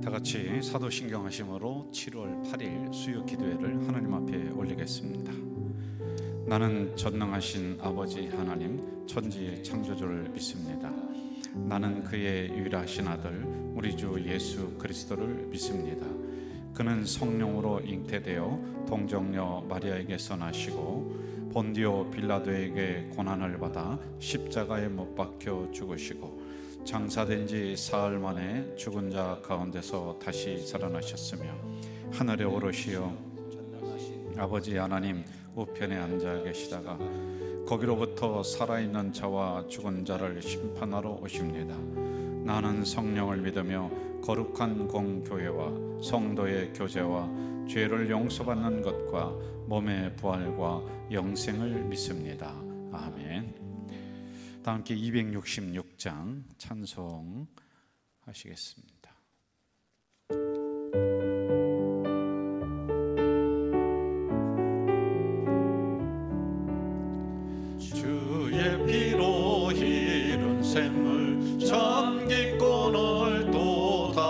다 같이 사도신경하심으로 7월 8일 수요 기도회를 하나님 앞에 올리겠습니다. 나는 전능하신 아버지 하나님 천지 창조주를 믿습니다. 나는 그의 유일하신 아들 우리 주 예수 그리스도를 믿습니다. 그는 성령으로 잉태되어 동정녀 마리아에게서 나시고 본디오 빌라도에게 고난을 받아 십자가에 못 박혀 죽으시고 장사된 지 사흘 만에 죽은 자 가운데서 다시 살아나셨으며 하늘에 오르시어 아버지 하나님 우편에 앉아 계시다가 거기로부터 살아있는 자와 죽은 자를 심판하러 오십니다. 나는 성령을 믿으며 거룩한 공교회와 성도의 교제와 죄를 용서받는 것과 몸의 부활과 영생을 믿습니다. 아멘. 다 함께 266장 찬송 하시겠습니다. 주의 피로 이룬 샘을 참 깊고 넓도다.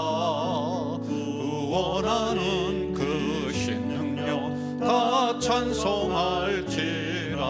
구원하는 그 신능력 다 찬송할지라.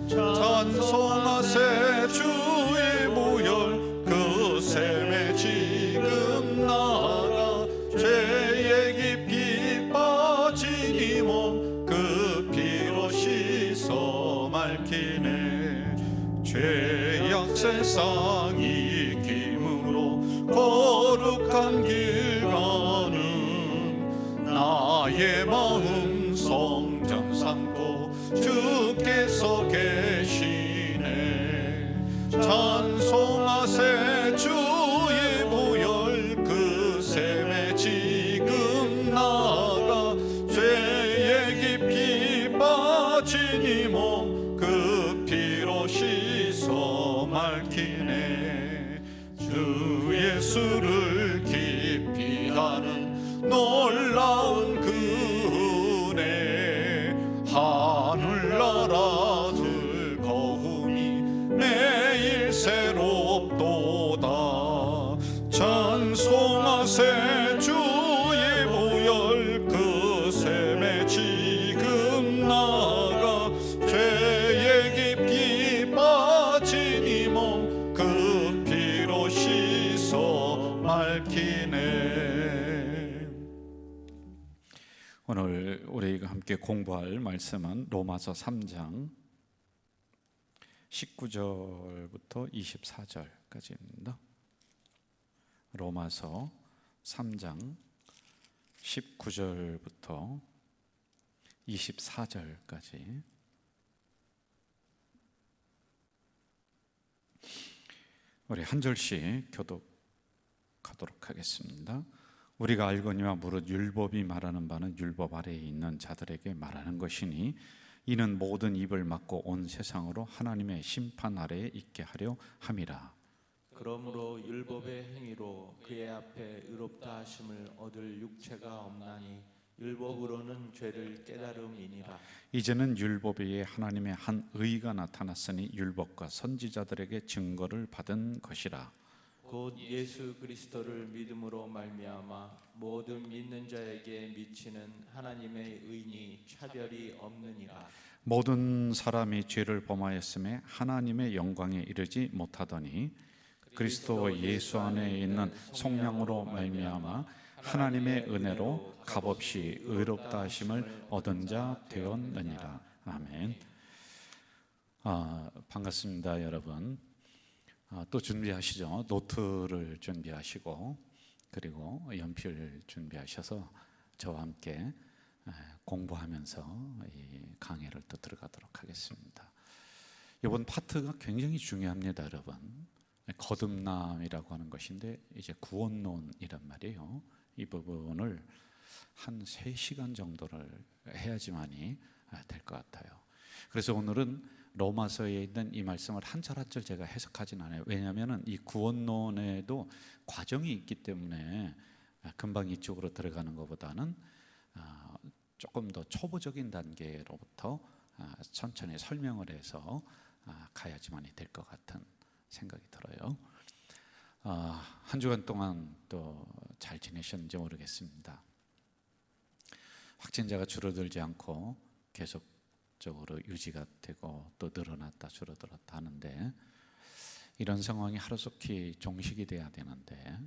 찬송하세 주의 보혈 그 샘에 지금 나아가 죄에 깊이 빠진 이 몸 그 피로 씻어 맑히네. 죄악 세상 이김으로 거룩한 길 가는 나의 마음 성전 삼고 주께서 계시네. 찬송하세 주의 보혈 그 샘에 지금 나아가 죄에 깊이 빠진 이 몸 그 피로 씻어 맑히네. 주 예수를 깊이 아는 놀라운 그 은혜 하늘나라 즐거움이 매일 새롭도다. 찬송하세 주의 보혈 그 샘에 지금 나아가 죄에 깊이 빠진 이 몸 그 피로 씻어 맑히네. 오늘 우리가 함께 공부할 말씀은 로마서 3장 19절부터 24절까지입니다. 로마서 3장 19절부터 24절까지 우리 한 절씩 교독하도록 하겠습니다. 우리가 알거니와 무릇 율법이 말하는 바는 율법 아래에 있는 자들에게 말하는 것이니 이는 모든 입을 막고 온 세상으로 하나님의 심판 아래에 있게 하려 함이라. 그러므로 율법의 행위로 그의 앞에 의롭다 하심을 얻을 육체가 없나니 율법으로는 죄를 깨달음이니라. 이제는 율법 외에 하나님의 한 의가 나타났으니 율법과 선지자들에게 증거를 받은 것이라. 곧 예수 그리스도를 믿음으로 말미암아 모든 믿는 자에게 미치는 하나님의 의니 차별이 없느니라. 모든 사람이 죄를 범하였음에 하나님의 영광에 이르지 못하더니 그리스도 예수 안에 있는 성령으로 말미암아 하나님의 은혜로 값없이 의롭다 하심을 얻은 자 되었느니라. 아멘. 반갑습니다, 여러분. 또 준비하시죠. 노트를 준비하시고 그리고 연필 준비하셔서 저와 함께 공부하면서 이 강의를 또 들어가도록 하겠습니다. 이번 파트가 굉장히 중요합니다, 여러분. 거듭남이라고 하는 것인데 이제 구원론이란 말이에요. 이 부분을 한 3시간 정도를 해야지만이 될 것 같아요. 그래서 오늘은 로마서에 있는 이 말씀을 한 절 한 절 제가 해석하진 않아요. 왜냐하면 이 구원론에도 과정이 있기 때문에 금방 이쪽으로 들어가는 것보다는 조금 더 초보적인 단계로부터 천천히 설명을 해서 가야지만이 될 것 같은 생각이 들어요. 한 주간 동안 또 잘 지내셨는지 모르겠습니다. 확진자가 줄어들지 않고 계속적으로 유지가 되고 또 늘어났다 줄어들었다 하는데, 이런 상황이 하루속히 종식이 돼야 되는데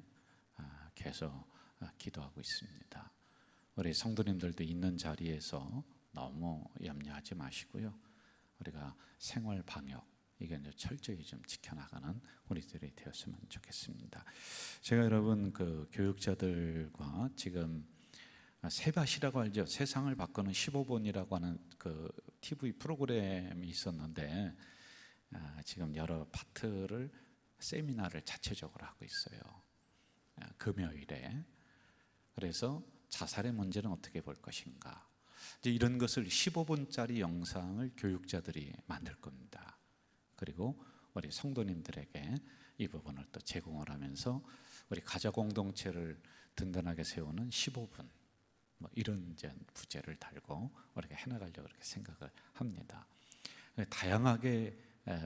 계속 기도하고 있습니다. 우리 성도님들도 있는 자리에서 너무 염려하지 마시고요. 우리가 생활 방역 이게 이제 철저히 좀 지켜나가는 우리들이 되었으면 좋겠습니다. 제가 여러분 그 교육자들과 지금 세밭이라고 알죠? 세상을 바꾸는 15분이라고 하는 그 TV 프로그램이 있었는데, 지금 여러 파트를 세미나를 자체적으로 하고 있어요. 금요일에. 그래서 자살의 문제는 어떻게 볼 것인가, 이제 이런 것을 15분짜리 영상을 교육자들이 만들 겁니다. 그리고 우리 성도님들에게 이 부분을 또 제공을 하면서 우리 가족 공동체를 든든하게 세우는 15분 뭐 이런 이제 부제를 달고 우리가 해나가려고 그렇게 생각을 합니다. 다양하게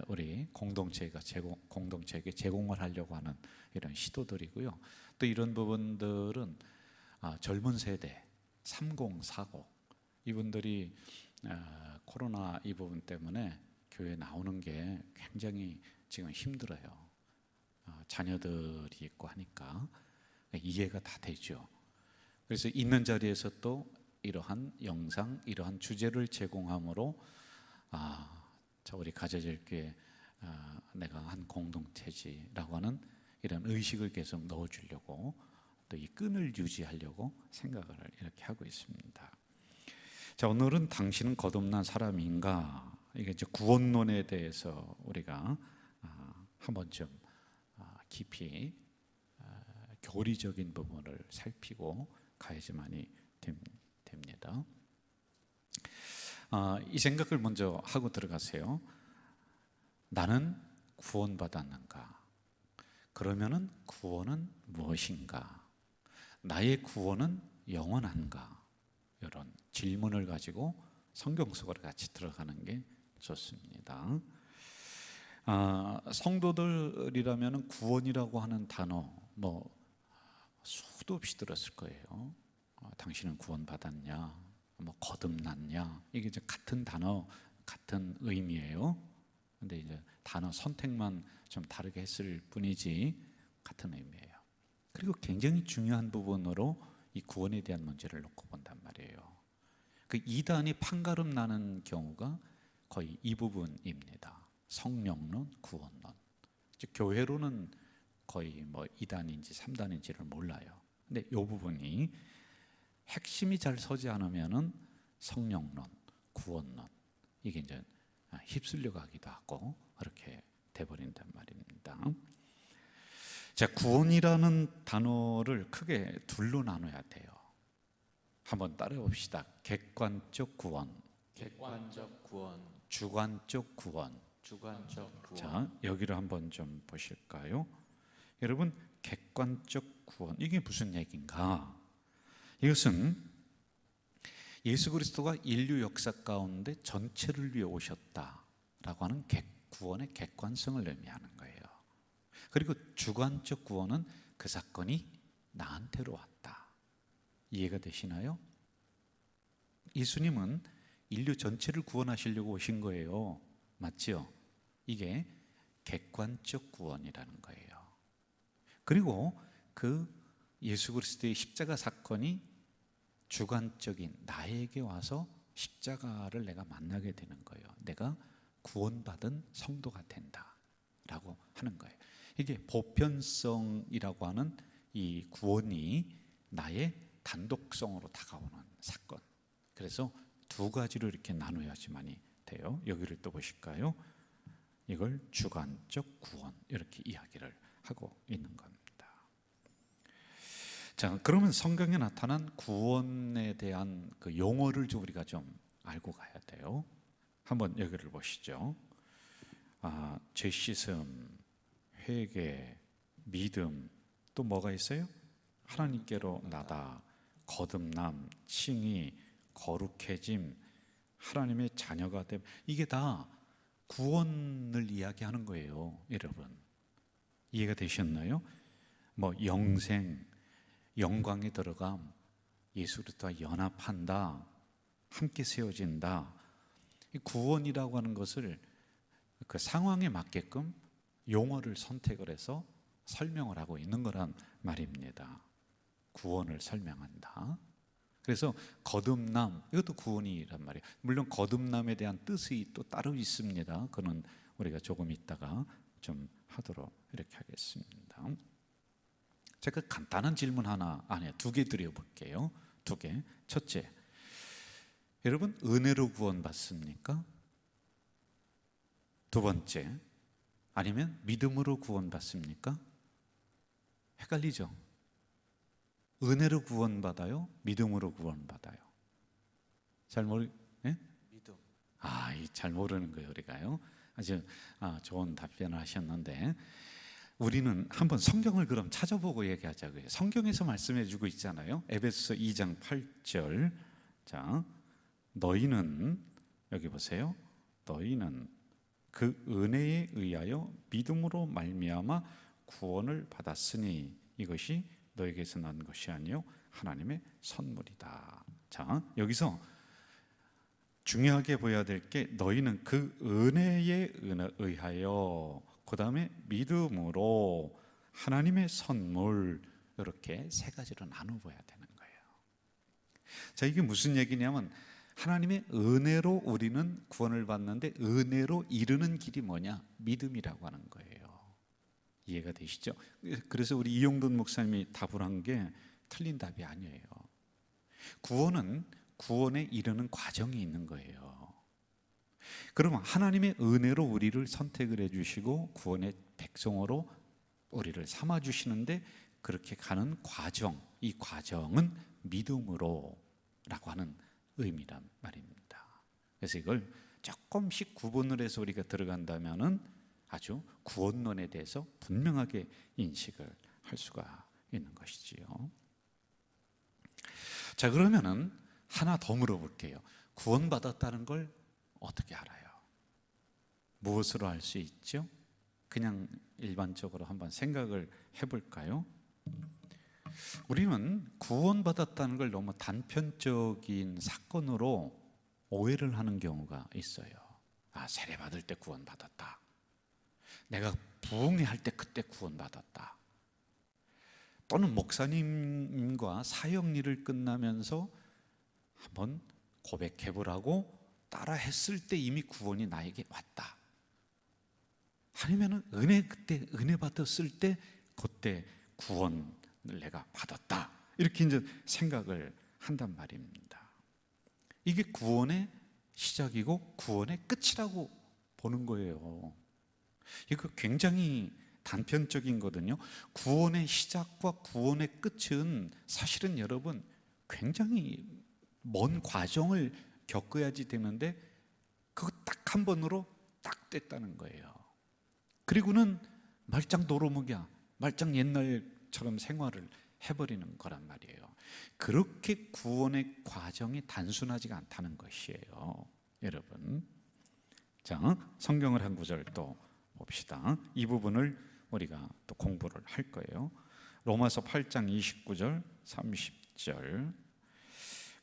우리 공동체에게 제공을 하려고 하는 이런 시도들이고요. 또 이런 부분들은 젊은 세대 30, 40 이분들이 코로나 이 부분 때문에 교회 나오는 게 굉장히 지금 힘들어요. 자녀들이 있고 하니까 이해가 다 되죠. 그래서 있는 자리에서 또 이러한 영상, 이러한 주제를 제공함으로 자 우리 가재절교회 내가 한 공동체지라고 하는 이런 의식을 계속 넣어주려고 또 이 끈을 유지하려고 생각을 이렇게 하고 있습니다. 자, 오늘은 당신은 거듭난 사람인가? 이게 이제 구원론에 대해서 우리가 한번 좀 깊이 교리적인 부분을 살피고 가야지만이 됩니다. 이 생각을 먼저 하고 들어가세요. 나는 구원받았는가? 그러면은 구원은 무엇인가? 나의 구원은 영원한가? 이런 질문을 가지고 성경 속으로 같이 들어가는 게 좋습니다. 성도들이라면 구원이라고 하는 단어 뭐 수도 없이 들었을 거예요. 당신은 구원받았냐, 뭐 거듭났냐, 이게 이제 같은 단어, 같은 의미예요. 근데 이제 단어 선택만 좀 다르게 했을 뿐이지 같은 의미예요. 그리고 굉장히 중요한 부분으로 이 구원에 대한 문제를 놓고 본단 말이에요. 그 이단이 판가름 나는 경우가 거의 이 부분입니다. 성령론, 구원론. 즉 교회로는 거의 뭐 2단인지 3단인지를 몰라요. 근데 이 부분이 핵심이 잘 서지 않으면은 성령론, 구원론 이게 이제 휩쓸려 가기도 하고 그렇게 돼버린단 말입니다. 자, 구원이라는 단어를 크게 둘로 나눠야 돼요. 한번 따라해 봅시다. 객관적 구원, 객관적 구원, 주관적 구원. 주관적 구원. 자, 여기를 한번 좀 보실까요? 여러분, 객관적 구원 이게 무슨 얘기인가? 이것은 예수 그리스도가 인류 역사 가운데 전체를 위해 오셨다라고 하는 구원의 객관성을 의미하는 거예요. 그리고 주관적 구원은 그 사건이 나한테로 왔다. 이해가 되시나요? 예수님은 인류 전체를 구원하시려고 오신 거예요. 맞죠? 이게 객관적 구원이라는 거예요. 그리고 그 예수 그리스도의 십자가 사건이 주관적인 나에게 와서 십자가를 내가 만나게 되는 거예요. 내가 구원받은 성도가 된다라고 하는 거예요. 이게 보편성이라고 하는 이 구원이 나의 단독성으로 다가오는 사건. 그래서 두 가지로 이렇게 나눠야지만이 돼요. 여기를 또 보실까요? 이걸 주관적 구원 이렇게 이야기를 하고 있는 겁니다. 자, 그러면 성경에 나타난 구원에 대한 그 용어를 좀 우리가 좀 알고 가야 돼요. 한번 여기를 보시죠. 죄 씻음, 회개, 믿음, 또 뭐가 있어요? 하나님께로 나다, 거듭남, 칭의, 거룩해짐, 하나님의 자녀가 됨. 이게 다 구원을 이야기하는 거예요, 여러분. 이해가 되셨나요? 뭐 영생, 영광에 들어감, 예수 그리스도와 연합한다, 함께 세워진다. 이 구원이라고 하는 것을 그 상황에 맞게끔 용어를 선택을 해서 설명을 하고 있는 거란 말입니다. 구원을 설명한다. 그래서 거듭남, 이것도 구원이란 말이에요. 물론 거듭남에 대한 뜻이 또 따로 있습니다. 그는 우리가 조금 있다가 좀 하도록 이렇게 하겠습니다. 제가 간단한 질문 하나, 아니 두 개 드려볼게요. 두 개. 첫째, 여러분 은혜로 구원받습니까? 두 번째, 아니면 믿음으로 구원받습니까? 헷갈리죠? 은혜로 구원받아요? 믿음으로 구원받아요? 잘 예? 믿음. 잘 모르는 거예요, 우리가요. 아주 좋은 답변을 하셨는데, 우리는 한번 성경을 그럼 찾아보고 얘기하자고요. 성경에서 말씀해 주고 있잖아요. 에베소서 2장 8절. 자, 너희는, 여기 보세요. 너희는 그 은혜에 의하여 믿음으로 말미암아 구원을 받았으니 이것이 너에게서 난 것이 아니요 하나님의 선물이다. 자, 여기서 중요하게 보여야 될 게 너희는 그 은혜에 의하여, 그 다음에 믿음으로 하나님의 선물, 이렇게 세 가지로 나눠봐야 되는 거예요. 자, 이게 무슨 얘기냐면 하나님의 은혜로 우리는 구원을 받는데 은혜로 이르는 길이 뭐냐? 믿음이라고 하는 거예요. 이해가 되시죠? 그래서 우리 이용돈 목사님이 답을 한 게 틀린 답이 아니에요. 구원은 구원에 이르는 과정이 있는 거예요. 그러면 하나님의 은혜로 우리를 선택을 해주시고 구원의 백성으로 우리를 삼아주시는데 그렇게 가는 과정, 이 과정은 믿음으로 라고 하는 의미란 말입니다. 그래서 이걸 조금씩 구분을 해서 우리가 들어간다면은 아주 구원론에 대해서 분명하게 인식을 할 수가 있는 것이지요. 자, 그러면은 하나 더 물어볼게요. 구원받았다는 걸 어떻게 알아요? 무엇으로 알 수 있죠? 그냥 일반적으로 한번 생각을 해볼까요? 우리는 구원받았다는 걸 너무 단편적인 사건으로 오해를 하는 경우가 있어요. 세례받을 때 구원받았다. 내가 부흥회 할 때 그때 구원받았다. 또는 목사님과 사역 일을 끝나면서 한번 고백해보라고 따라 했을 때 이미 구원이 나에게 왔다. 아니면은 그때 은혜 받았을 때 그때 구원을 내가 받았다. 이렇게 이제 생각을 한단 말입니다. 이게 구원의 시작이고 구원의 끝이라고 보는 거예요. 이거 굉장히 단편적인 거거든요. 구원의 시작과 구원의 끝은 사실은 여러분 굉장히 먼 과정을 겪어야지 되는데 그거 딱 한 번으로 딱 됐다는 거예요. 그리고는 말짱 도루묵이야, 말짱 옛날처럼 생활을 해버리는 거란 말이에요. 그렇게 구원의 과정이 단순하지가 않다는 것이에요, 여러분. 자, 성경을 한 구절 또 봅시다. 이 부분을 우리가 또 공부를 할 거예요. 로마서 8장 29절 30절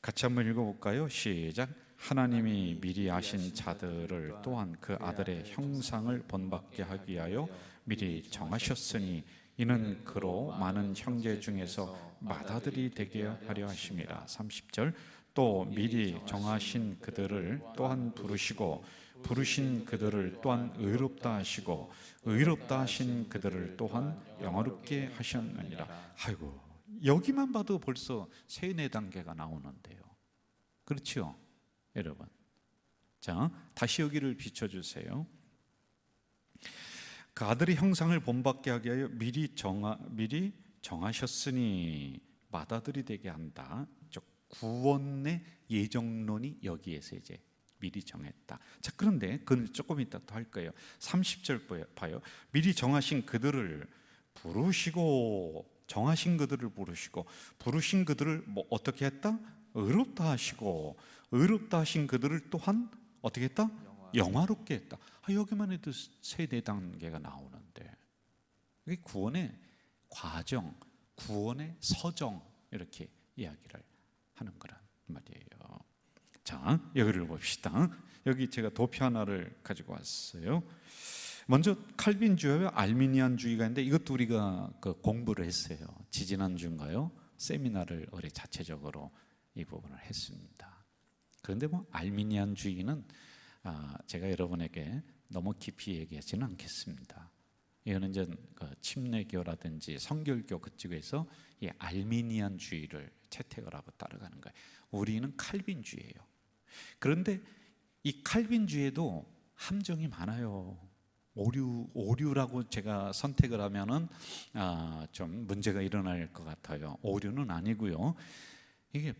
같이 한번 읽어볼까요? 시작. 하나님이 미리 아신 자들을 또한 그 아들의 형상을 본받게 하기 위하여 미리 정하셨으니 이는 그로 많은 형제 중에서 맏아들이 되게 하려 하심이라. 30절. 또 미리 정하신 그들을 또한 부르시고 부르신 그들을 또한 의롭다 하시고 의롭다 하신 그들을 또한 영화롭게 하셨느니라. 아이고, 여기만 봐도 벌써 3-4단계가 나오는데요. 그렇죠, 여러분? 자, 다시 여기를 비춰주세요. 그 아들의 형상을 본받게 하기 위하여 미리 정하셨으니 맏아들이 되게 한다. 구원의 예정론이 여기에서 이제 미리 정했다. 자, 그런데 그건 조금 이따 또 할 거예요. 30절 봐요. 미리 정하신 그들을 부르시고, 정하신 그들을 부르시고, 부르신 그들을 뭐 어떻게 했다? 의롭다 하시고, 의롭다 하신 그들을 또한 어떻게 했다? 영화롭게 했다. 여기만 해도 3-4단계가 나오는데 이게 구원의 과정, 구원의 서정 이렇게 이야기를 하는 거란 말이에요. 자, 여기를 봅시다. 여기 제가 도표 하나를 가지고 왔어요. 먼저 칼빈주의와 알미니안주의가 있는데 이것도 우리가 공부를 했어요. 지지난주인가요? 세미나를 올해 자체적으로 이 부분을 했습니다. 그런데 뭐 알미니안주의는 제가 여러분에게 너무 깊이 얘기하지는 않겠습니다. 이거는 이제 침례교라든지 성결교 그쪽에서 이 알미니안주의를 채택을 하고 따라가는 거예요. 우리는 칼빈주의예요. 그런데 이 칼빈주의에도 함정이 많아요. 오류라고 제가 선택을 하면은 좀 문제가 일어날 것 같아요. 오류는 아니고요. 이게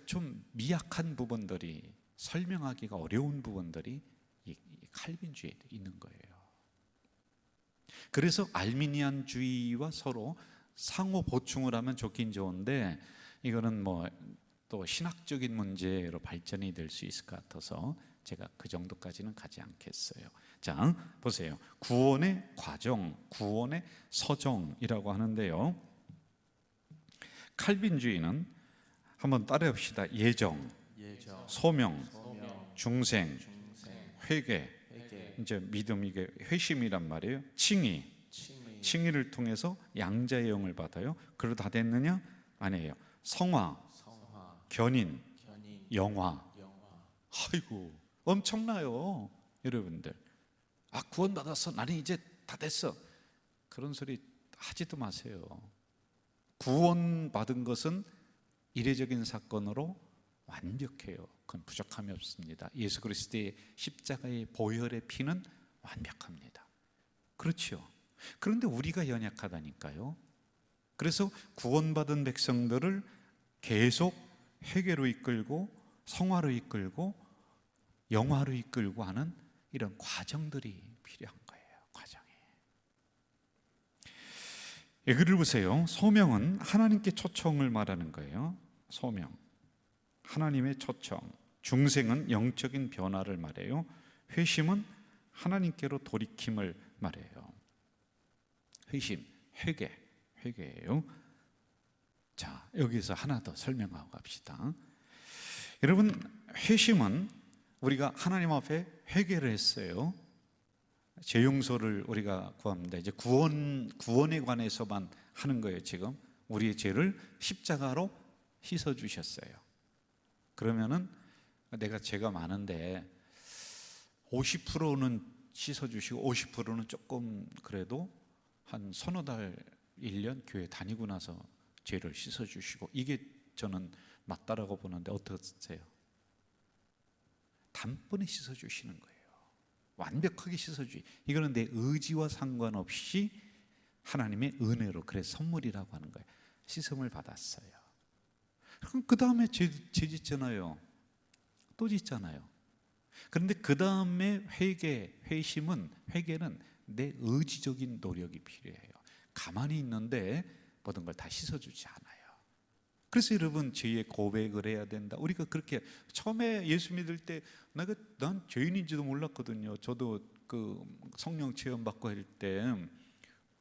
좀 미약한 부분들이, 설명하기가 어려운 부분들이 이 칼빈주의에 있는 거예요. 그래서 알미니안주의와 서로 상호 보충을 하면 좋긴 좋은데 이거는 뭐 또 신학적인 문제로 발전이 될 수 있을 것 같아서 제가 그 정도까지는 가지 않겠어요. 자, 보세요. 구원의 과정, 구원의 서정이라고 하는데요. 칼빈주의는 한번 따라해봅시다. 예정, 소명, 중생, 회개, 이제 믿음, 이게 회심이란 말이에요. 칭의를 통해서 양자의 영을 받아요. 그러다 됐느냐? 아니에요. 성화, 견인, 영화. 아이고, 엄청나요, 여러분들. 구원받았어, 나는 이제 다 됐어, 그런 소리 하지도 마세요. 구원받은 것은 이례적인 사건으로 완벽해요. 그건 부족함이 없습니다. 예수 그리스도의 십자가의 보혈의 피는 완벽합니다. 그렇죠. 그런데 우리가 연약하다니까요. 그래서 구원받은 백성들을 계속 회개로 이끌고 성화로 이끌고 영화로 이끌고 하는 이런 과정들이 필요한 거예요. 과정이. 글을 보세요. 소명은 하나님께 초청을 말하는 거예요. 소명, 하나님의 초청. 중생은 영적인 변화를 말해요. 회심은 하나님께로 돌이킴을 말해요. 회심, 회개예요. 자, 여기서 하나 더 설명하고 갑시다. 여러분, 회심은 우리가 하나님 앞에 회개를 했어요. 죄 용서를 우리가 구합니다. 이제 구원에 관해서만 하는 거예요. 지금 우리의 죄를 십자가로 씻어 주셨어요. 그러면은 내가 죄가 많은데 50%는 씻어 주시고 50%는 조금 그래도 한 서너 달, 1년 교회 다니고 나서 죄를 씻어 주시고, 이게 저는 맞다라고 보는데 어떠세요? 단번에 씻어 주시는 거예요. 완벽하게 씻어 주시. 이거는 내 의지와 상관없이 하나님의 은혜로, 그래서 선물이라고 하는 거예요. 씻음을 받았어요. 그럼 그 다음에 죄 짓잖아요. 또 짓잖아요. 그런데 그 다음에 회개는 내 의지적인 노력이 필요해요. 가만히 있는데 모든 걸 다 씻어주지 않아요. 그래서 여러분, 죄의 고백을 해야 된다. 우리가 그렇게 처음에 예수 믿을 때 난 죄인인지도 몰랐거든요. 저도 그 성령 체험 받고 할 때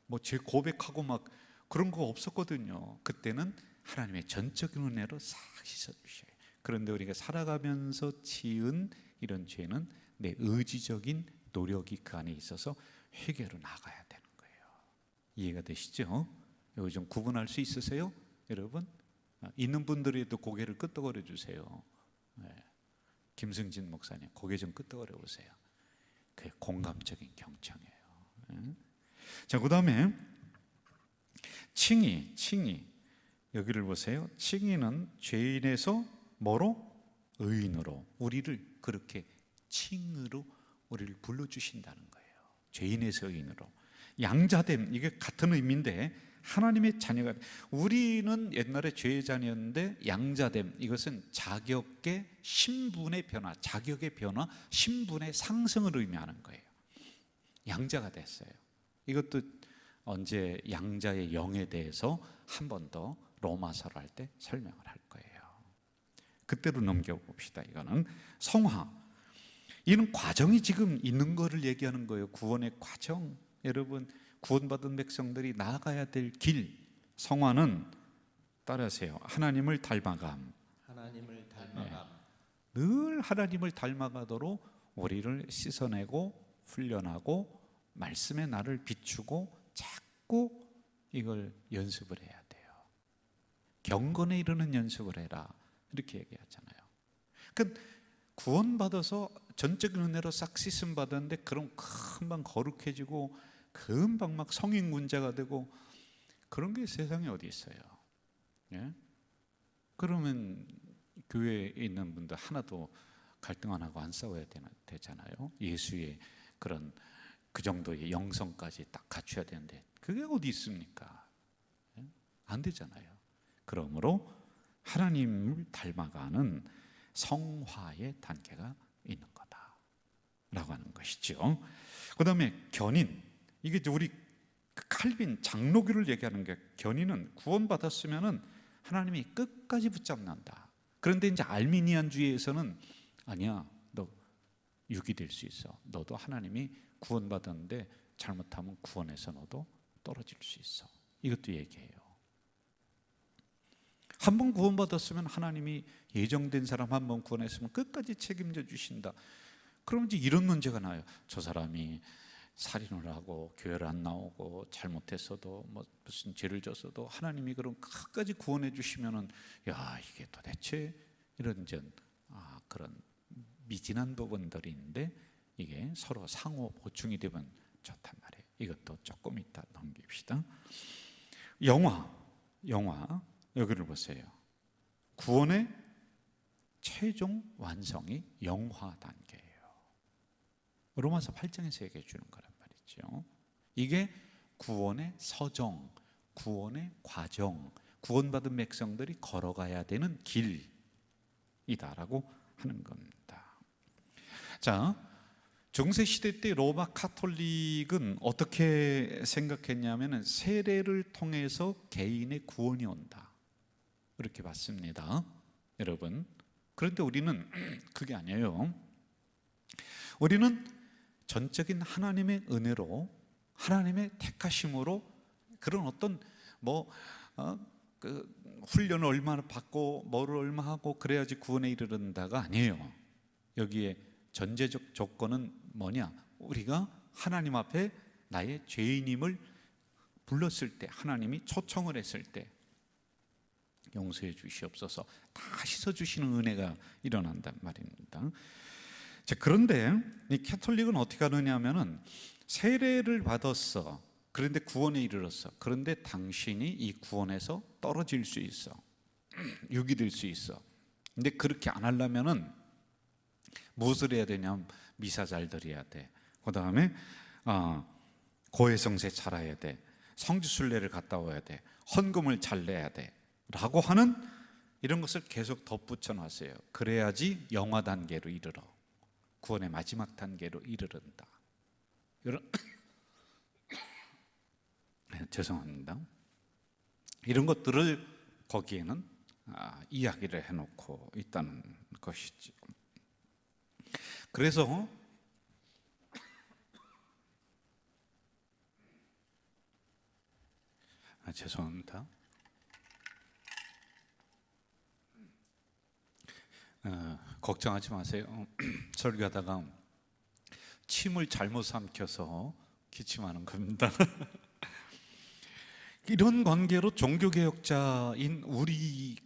뭐 죄 고백하고 막 그런 거 없었거든요. 그때는 하나님의 전적인 은혜로 싹 씻어주셔요. 그런데 우리가 살아가면서 지은 이런 죄는 내 의지적인 노력이 그 안에 있어서 회개로 나가야 되는 거예요. 이해가 되시죠? 이거 좀 구분할 수 있으세요, 여러분? 있는 분들에도 고개를 끄덕거려 주세요. 네. 김승진 목사님, 고개 좀 끄덕거려 보세요. 그게 공감적인 경청이에요. 네. 자, 그 다음에 칭의. 여기를 보세요. 칭의는 죄인에서 뭐로? 의인으로. 우리를 그렇게 칭의로 우리를 불러주신다는 거예요. 죄인에서 의인으로. 양자됨, 이게 같은 의미인데 하나님의 자녀가, 우리는 옛날에 죄의 자녀였는데 양자됨, 이것은 자격의 신분의 변화, 자격의 변화, 신분의 상승을 의미하는 거예요. 양자가 됐어요. 이것도 언제 양자의 영에 대해서 한 번 더 로마서를 할 때 설명을 할 거예요. 그때로 넘겨봅시다. 이거는 성화, 이는 과정이 지금 있는 거를 얘기하는 거예요. 구원의 과정. 여러분, 구원받은 백성들이 나아가야 될 길, 성화는 따라하세요. 하나님을 닮아감. 하나님을 닮아감. 늘 하나님을 닮아가도록 우리를 씻어내고 훈련하고 말씀의 나를 비추고 자꾸 이걸 연습을 해야 돼요. 경건에 이르는 연습을 해라, 이렇게 얘기하잖아요. 그러니까 구원받아서 전적인 은혜로 싹 씻음 받았는데 그럼 금방 거룩해지고 금방 막 성인군자가 되고 그런 게 세상에 어디 있어요? 예? 그러면 교회에 있는 분들 하나도 갈등 안 하고 안 싸워야 되잖아요. 예수의 그런 그 정도의 영성까지 딱 갖춰야 되는데 그게 어디 있습니까? 예? 안 되잖아요. 그러므로 하나님을 닮아가는 성화의 단계가 있는 거다라고 하는 것이죠. 그 다음에 견인, 이게 이제 우리 칼빈 장로교를 얘기하는 게, 견인은 구원받았으면은 하나님이 끝까지 붙잡는다. 그런데 이제 알미니안주의에서는 아니야, 너 유기될 수 있어. 너도 하나님이 구원받았는데 잘못하면 구원에서 너도 떨어질 수 있어. 이것도 얘기해요. 한 번 구원받았으면 하나님이 예정된 사람 한 번 구원했으면 끝까지 책임져 주신다. 그럼 이제 이런 문제가 나요. 저 사람이 살인을 하고 교회를 안 나오고 잘못했어도 뭐 무슨 죄를 졌어도 하나님이 그럼 끝까지 구원해 주시면은 야, 이게 도대체 이런 그런 미진한 부분들이 있는데 이게 서로 상호 보충이 되면 좋단 말이에요. 이것도 조금 이따 넘깁시다. 영화 여기를 보세요. 구원의 최종 완성이 영화 단계예요. 로마서 8장에서 얘기해 주는 거란 말이죠. 이게 구원의 서정, 구원의 과정, 구원받은 백성들이 걸어가야 되는 길이다라고 하는 겁니다. 자, 중세 시대 때 로마 카톨릭은 어떻게 생각했냐면은 세례를 통해서 개인의 구원이 온다, 이렇게 봤습니다, 여러분. 그런데 우리는 그게 아니에요. 우리는 전적인 하나님의 은혜로, 하나님의 택하심으로 그런 어떤 훈련을 얼마나 받고 뭐를 얼마 하고 그래야지 구원에 이르른다가 아니에요. 여기에 전제적 조건은 뭐냐? 우리가 하나님 앞에 나의 죄인임을 불렀을 때, 하나님이 초청을 했을 때 용서해 주시옵소서 다 씻어주시는 은혜가 일어난단 말입니다. 자, 그런데 이 캐톨릭은 어떻게 하느냐 하면은 세례를 받았어. 그런데 구원에 이르렀어. 그런데 당신이 이 구원에서 떨어질 수 있어. 유기될 수 있어. 근데 그렇게 안 하려면은 무엇을 해야 되냐면 미사 잘 드려야 돼. 그 다음에 고해성세 잘해야 돼. 성지순례를 갔다 와야 돼. 헌금을 잘 내야 돼. 라고 하는 이런 것을 계속 덧붙여 놨어요. 그래야지 영화 단계로 이르러, 구원의 마지막 단계로 이르른다. 죄송합니다. 이런 것들을 거기에는 이야기를 해놓고 있다는 것이죠. 그래서 죄송합니다. 걱정하지 마세요. 설교하다가 침을 잘못 삼켜서 기침하는 겁니다. 이런 관계로 종교개혁자인 우리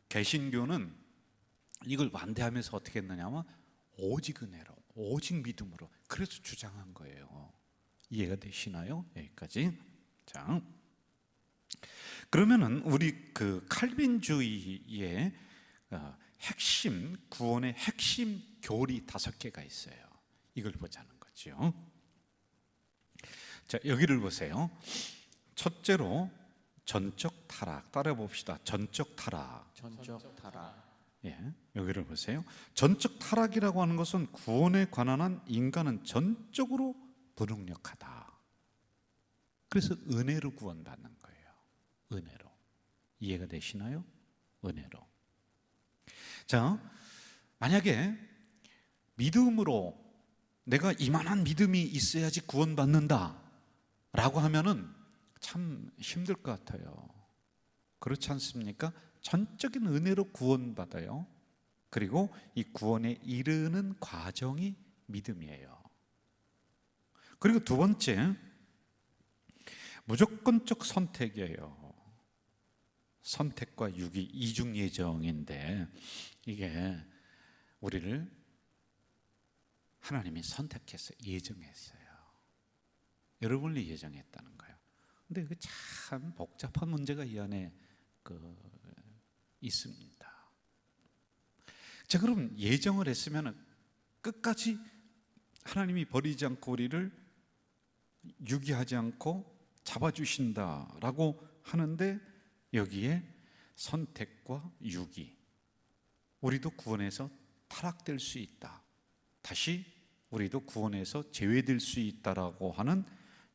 개신교는 이걸 반대하면서 어떻게 했느냐면 오직 은혜로, 오직 믿음으로, 그래서 주장한 거예요. 이해가 되시나요? 여기까지. 자, 그러면은 우리 칼빈주의의 핵심, 구원의 핵심 교리 5개가 있어요. 이걸 보자는 거죠. 자, 여기를 보세요. 첫째로 전적 타락. 따라 봅시다. 전적 타락. 전적 타락. 예, 여기를 보세요. 전적 타락이라고 하는 것은 구원에 관한 한 인간은 전적으로 불능력하다. 그래서 은혜로 구원받는 거예요. 은혜로. 이해가 되시나요? 은혜로. 자, 만약에 믿음으로 내가 이만한 믿음이 있어야지 구원받는다 라고 하면은 참 힘들 것 같아요. 그렇지 않습니까? 전적인 은혜로 구원받아요. 그리고 이 구원에 이르는 과정이 믿음이에요. 그리고 두 번째, 무조건적 선택이에요. 선택과 유기, 이중 예정인데 이게 우리를 하나님이 선택해서 예정했어요. 여러분을 예정했다는 거예요. 근데 그 참 복잡한 문제가 이 안에 있습니다. 자, 그럼 예정을 했으면 끝까지 하나님이 버리지 않고 우리를 유기하지 않고 잡아주신다라고 하는데 여기에 선택과 유기, 우리도 구원에서 타락될 수 있다, 다시 우리도 구원에서 제외될 수 있다라고 하는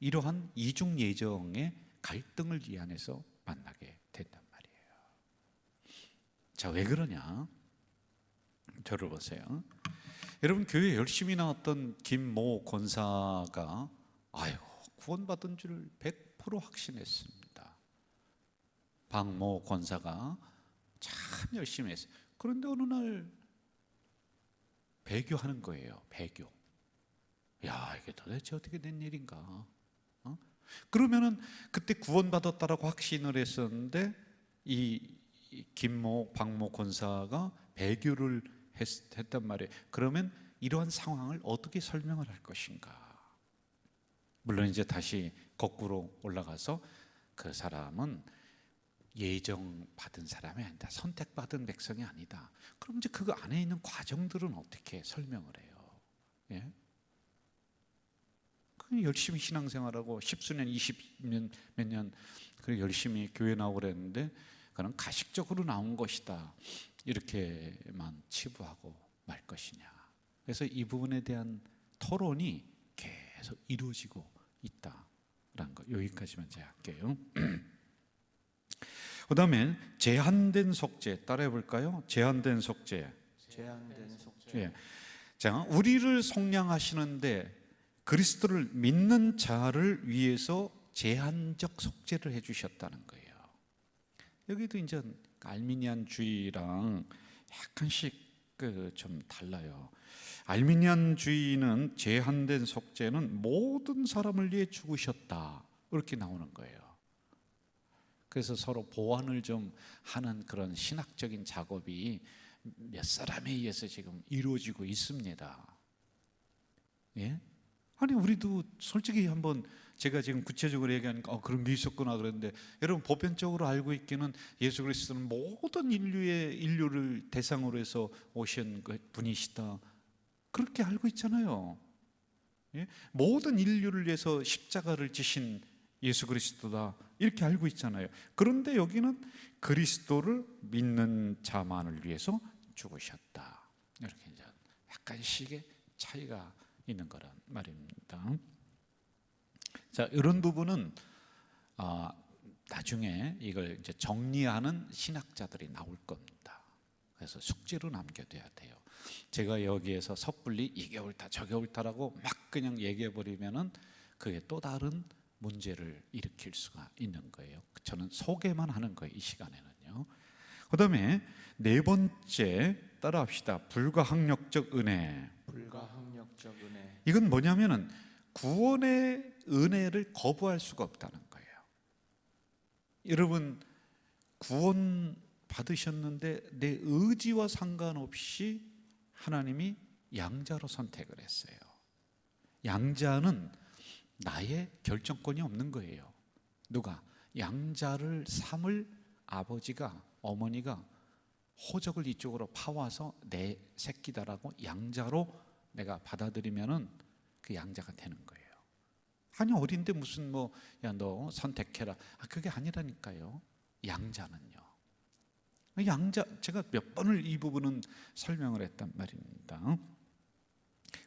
이러한 이중 예정의 갈등을 이 안에서 만나게 된단 말이에요. 자, 왜 그러냐? 저를 보세요. 여러분, 교회 열심히 나왔던 김모 권사가 구원받은 줄 100% 확신했습니다. 박모 권사가 참 열심히 했어요. 그런데 어느 날 배교하는 거예요. 배교. 야, 이게 도대체 어떻게 된 일인가? 그러면은 그때 구원받았다라고 확신을 했었는데 이 김모, 박모 권사가 배교를 했단 말이에요. 그러면 이러한 상황을 어떻게 설명을 할 것인가? 물론 이제 다시 거꾸로 올라가서 그 사람은 예정 받은 사람이 아니다, 선택받은 백성이 아니다. 그럼 이제 그 안에 있는 과정들은 어떻게 설명을 해요? 예? 열심히 신앙생활하고 10수년, 20년, 몇 년 열심히 교회 나오고 그랬는데 그는 가식적으로 나온 것이다, 이렇게만 치부하고 말 것이냐. 그래서 이 부분에 대한 토론이 계속 이루어지고 있다라는 거, 여기까지만 제가 할게요. 그 다음에 제한된 속죄 따라해 볼까요? 제한된 속죄. 제한된 속죄. 예. 자, 우리를 속량하시는데 그리스도를 믿는 자를 위해서 제한적 속죄를 해주셨다는 거예요. 여기도 이제 알미니안주의랑 약간씩 좀 달라요. 알미니안주의는 제한된 속죄는 모든 사람을 위해 죽으셨다, 이렇게 나오는 거예요. 그래서 서로 보완을 좀 하는 그런 신학적인 작업이 몇 사람에 의해서 지금 이루어지고 있습니다. 예? 아니, 우리도 솔직히 한번 제가 지금 구체적으로 얘기하니까 그런 게 있었구나 그랬는데, 여러분 보편적으로 알고 있기는 예수 그리스도는 모든 인류를 대상으로 해서 오신 분이시다, 그렇게 알고 있잖아요. 예? 모든 인류를 위해서 십자가를 지신 예수 그리스도다, 이렇게 알고 있잖아요. 그런데 여기는 그리스도를 믿는 자만을 위해서 죽으셨다, 이렇게 이제 약간씩의 차이가 있는 거란 말입니다. 자, 이런 부분은 나중에 이걸 이제 정리하는 신학자들이 나올 겁니다. 그래서 숙제로 남겨둬야 돼요. 제가 여기에서 섣불리 이게 옳다 저게 옳다라고 막 그냥 얘기해 버리면은 그게 또 다른 문제를 일으킬 수가 있는 거예요. 저는 소개만 하는 거예요, 이 시간에는요. 그 다음에 네 번째 따라합시다. 불가항력적 은혜. 불가항력적 은혜. 이건 뭐냐면은 구원의 은혜를 거부할 수가 없다는 거예요. 여러분, 구원 받으셨는데 내 의지와 상관없이 하나님이 양자로 선택을 했어요. 양자는 나의 결정권이 없는 거예요. 누가? 양자를 삼을 아버지가, 어머니가 호적을 이쪽으로 파와서 내 새끼다라고 양자로 내가 받아들이면은 그 양자가 되는 거예요. 아니, 어린데 무슨 야 너 선택해라, 그게 아니라니까요. 양자는요. 양자, 제가 몇 번을 이 부분은 설명을 했단 말입니다.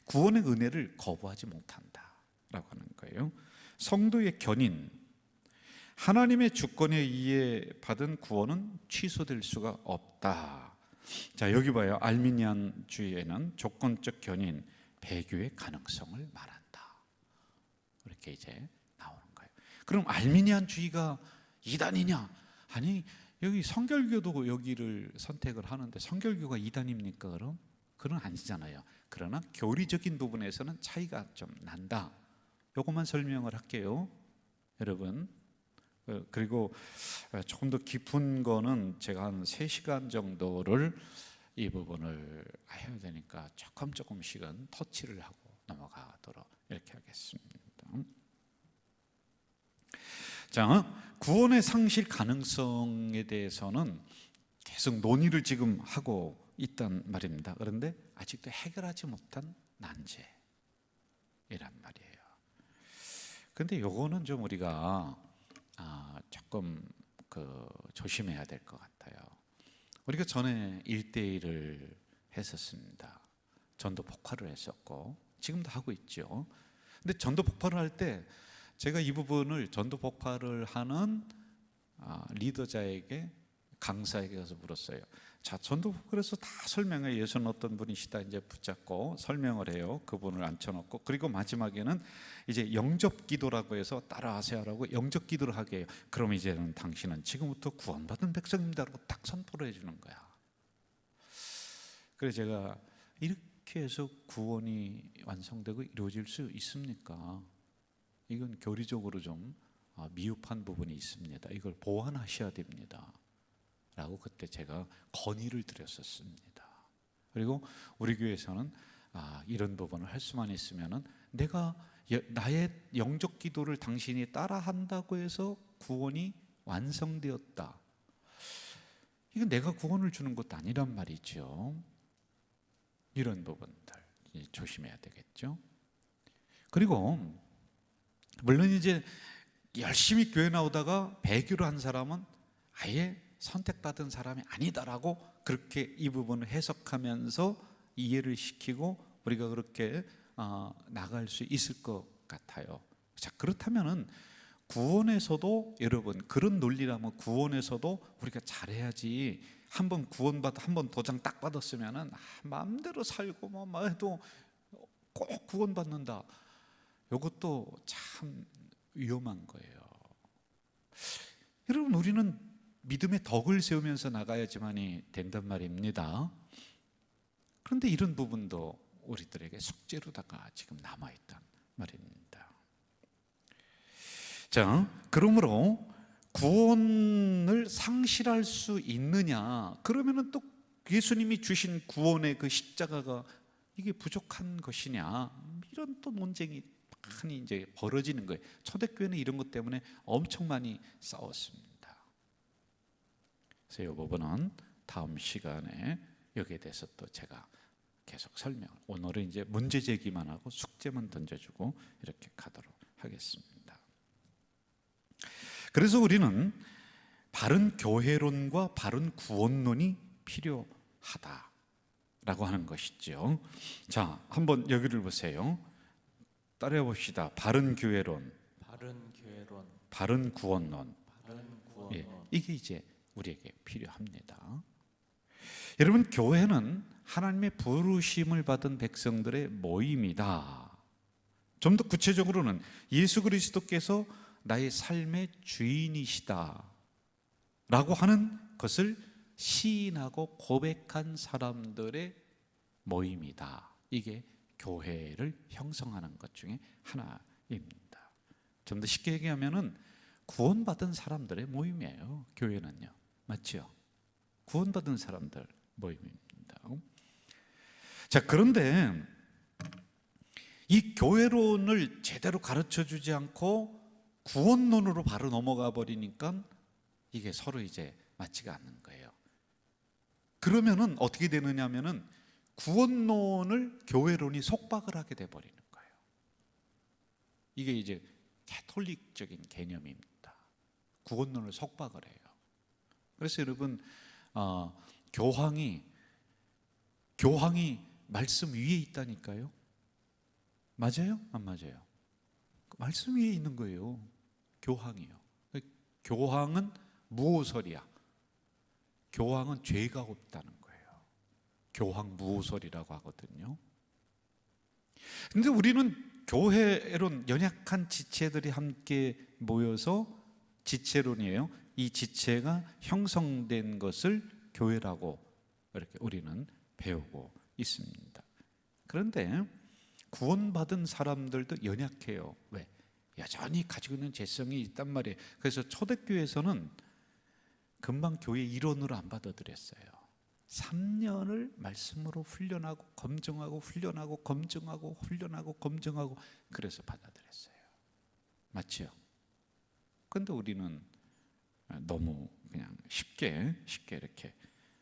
구원의 은혜를 거부하지 못한다라고 하는 거예요. 성도의 견인, 하나님의 주권에 의해 받은 구원은 취소될 수가 없다. 자, 여기 봐요. 알미니안주의에는 조건적 견인, 배교의 가능성을 말한다, 이렇게 이제 나오는 거예요. 그럼 알미니안주의가 이단이냐? 아니, 여기 성결교도 여기를 선택을 하는데 성결교가 이단입니까? 그럼? 그건 아니잖아요. 그러나 교리적인 부분에서는 차이가 좀 난다. 요것만 설명을 할게요, 여러분. 그리고 조금 더 깊은 거는 제가 한 3시간 정도를 이 부분을 해야 되니까 조금씩은 터치를 하고 넘어가도록 이렇게 하겠습니다. 자, 구원의 상실 가능성에 대해서는 계속 논의를 지금 하고 있단 말입니다. 그런데 아직도 해결하지 못한 난제이란 말이에요. 그런데 요거는 좀 우리가 조금 조심해야 될 것 같아요. 우리가 전에 1대1을 했었습니다. 전도 폭발을 했었고 지금도 하고 있죠. 근데 전도 폭발을 할 때 제가 이 부분을 전도 폭발을 하는 리더자에게, 강사에게 가서 물었어요. 자, 전도 폭발에서 다 설명해. 예수는 어떤 분이시다 이제 붙잡고 설명을 해요. 그분을 앉혀놓고, 그리고 마지막에는 이제 영접 기도라고 해서 따라하세요라고 영접 기도를 하게 해요. 그럼 이제는 당신은 지금부터 구원받은 백성입니다라고 딱 선포를 해주는 거야. 그래서 제가 이렇게 해서 구원이 완성되고 이루어질 수 있습니까? 이건 교리적으로 좀 미흡한 부분이 있습니다. 이걸 보완하셔야 됩니다 라고 그때 제가 건의를 드렸었습니다. 그리고 우리 교회에서는 이런 부분을 할 수만 있으면은 내가 나의 영적 기도를 당신이 따라 한다고 해서 구원이 완성되었다, 이건 내가 구원을 주는 것도 아니란 말이죠. 이런 부분들 조심해야 되겠죠. 그리고 물론 이제 열심히 교회 나오다가 배교를 한 사람은 아예 선택받은 사람이 아니다라고 그렇게 이 부분을 해석하면서 이해를 시키고 우리가 그렇게 나갈 수 있을 것 같아요. 자, 그렇다면은 구원에서도, 여러분, 그런 논리라면 구원에서도 우리가 잘해야지. 한번 한번 도장 딱 받았으면은 마음대로 살고 뭐 해도 꼭 구원받는다. 이것도 참 위험한 거예요. 여러분, 우리는 믿음의 덕을 세우면서 나가야지만이 된단 말입니다. 그런데 이런 부분도 우리들에게 숙제로다가 지금 남아있단 말입니다. 자, 그러므로 구원을 상실할 수 있느냐? 그러면은 또 예수님이 주신 구원의 그 십자가가 이게 부족한 것이냐? 이런 또 논쟁이 많이 이제 벌어지는 거예요. 초대교회는 이런 것 때문에 엄청 많이 싸웠습니다. 그래서 이 부분은 다음 시간에 여기에 대해서 또 제가 계속 설명을, 오늘은 이제 문제 제기만 하고 숙제만 던져주고 이렇게 가도록 하겠습니다. 그래서 우리는 바른 교회론과 바른 구원론이 필요하다라고 하는 것이죠. 자, 한번 여기를 보세요. 따라해 봅시다. 바른 교회론, 바른 구원론. 예, 이게 이제 우리에게 필요합니다. 여러분, 교회는 하나님의 부르심을 받은 백성들의 모임이다. 좀 더 구체적으로는 예수 그리스도께서 나의 삶의 주인이시다 라고 하는 것을 시인하고 고백한 사람들의 모임이다. 이게 교회를 형성하는 것 중에 하나입니다. 좀 더 쉽게 얘기하면은 구원받은 사람들의 모임이에요. 교회는요, 맞죠? 구원받은 사람들 모임입니다. 자, 그런데 이 교회론을 제대로 가르쳐주지 않고 구원론으로 바로 넘어가 버리니까 이게 서로 이제 맞지가 않는 거예요. 그러면은 어떻게 되느냐면은 구원론을 교회론이 속박을 하게 돼 버리는 거예요. 이게 이제 캐톨릭적인 개념입니다. 구원론을 속박을 해요. 그래서 여러분, 교황이 말씀 위에 있다니까요. 맞아요? 안 맞아요? 말씀 위에 있는 거예요. 교황이요. 교황은 무오설이야. 교황은 죄가 없다는 거예요. 교황 무오설이라고 하거든요. 근데 우리는 교회론 연약한 지체들이 함께 모여서 지체론이에요. 이 지체가 형성된 것을 교회라고 이렇게 우리는 배우고 있습니다. 그런데 구원받은 사람들도 연약해요. 왜? 여전히 가지고 있는 죄성이 있단 말이에요. 그래서 초대교회에서는 금방 교회 일원으로 안 받아들였어요. 3년을 말씀으로 훈련하고 검증하고 훈련하고 검증하고 훈련하고 검증하고 그래서 받아들였어요. 맞죠? 근데 우리는 너무 그냥 쉽게 이렇게